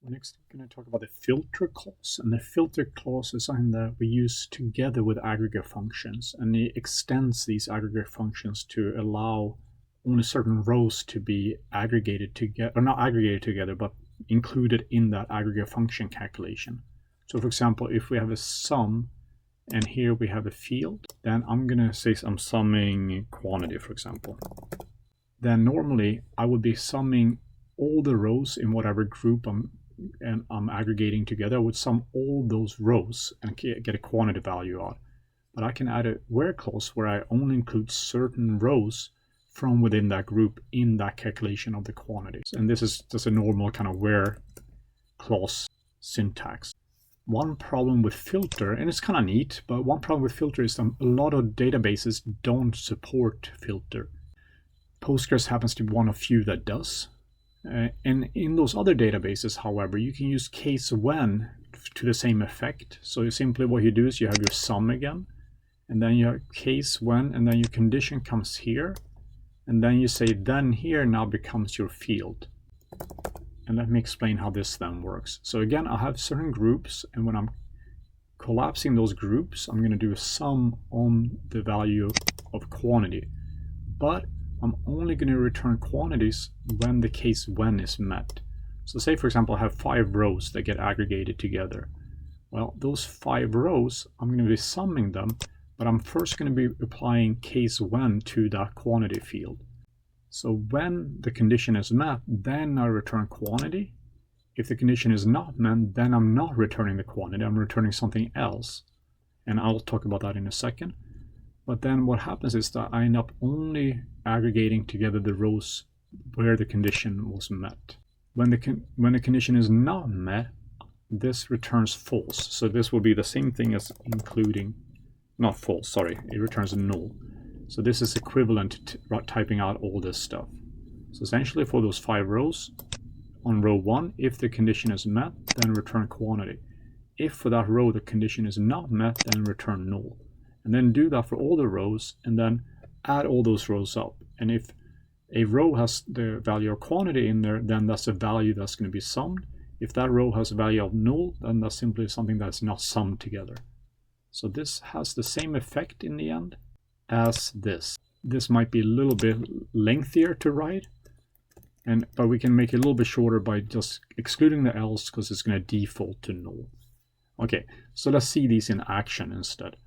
Next, I'm going to talk about the filter clause. And the filter clause is something that we use together with aggregate functions. And it extends these aggregate functions to allow only certain rows to be aggregated together, or not aggregated together, but included in that aggregate function calculation. So for example, if we have a sum and here we have a field, then I'm going to say I'm summing quantity, for example. Then normally I would be summing all the rows in whatever group I'm aggregating together. I would sum all those rows and get a quantity value out. But I can add a where clause where I only include certain rows from within that group in that calculation of the quantities. And this is just a normal kind of where clause syntax. One problem with filter, and it's kind of neat, but one problem with filter is that a lot of databases don't support filter. Postgres happens to be one of few that does. And in those other databases, however, you can use case when to the same effect. So simply what you do is you have your sum again, and then you have case when, and then your condition comes here, and then you say then here now becomes your field. And let me explain how this then works. So again, I have certain groups, and when I'm collapsing those groups, I'm going to do a sum on the value of quantity. But I'm only going to return quantities when the case when is met. So say, for example, I have 5 rows that get aggregated together. Well, those 5 rows, I'm going to be summing them, but I'm first going to be applying case when to that quantity field. So when the condition is met, then I return quantity. If the condition is not met, then I'm not returning the quantity, I'm returning something else. And I'll talk about that in a second. But then what happens is that I end up only aggregating together the rows where the condition was met. When the condition is not met, this returns false. So this will be the same thing as including, not false, sorry, it returns null. So this is equivalent to typing out all this stuff. So essentially for those 5 rows, on row 1, if the condition is met, then return quantity. If for that row the condition is not met, then return null. And then do that for all the rows, and then add all those rows up. And if a row has the value of quantity in there, then that's a value that's going to be summed. If that row has a value of null, then that's simply something that's not summed together. So this has the same effect in the end as this. This might be a little bit lengthier to write, but we can make it a little bit shorter by just excluding the else because it's going to default to null. Okay, so let's see these in action instead.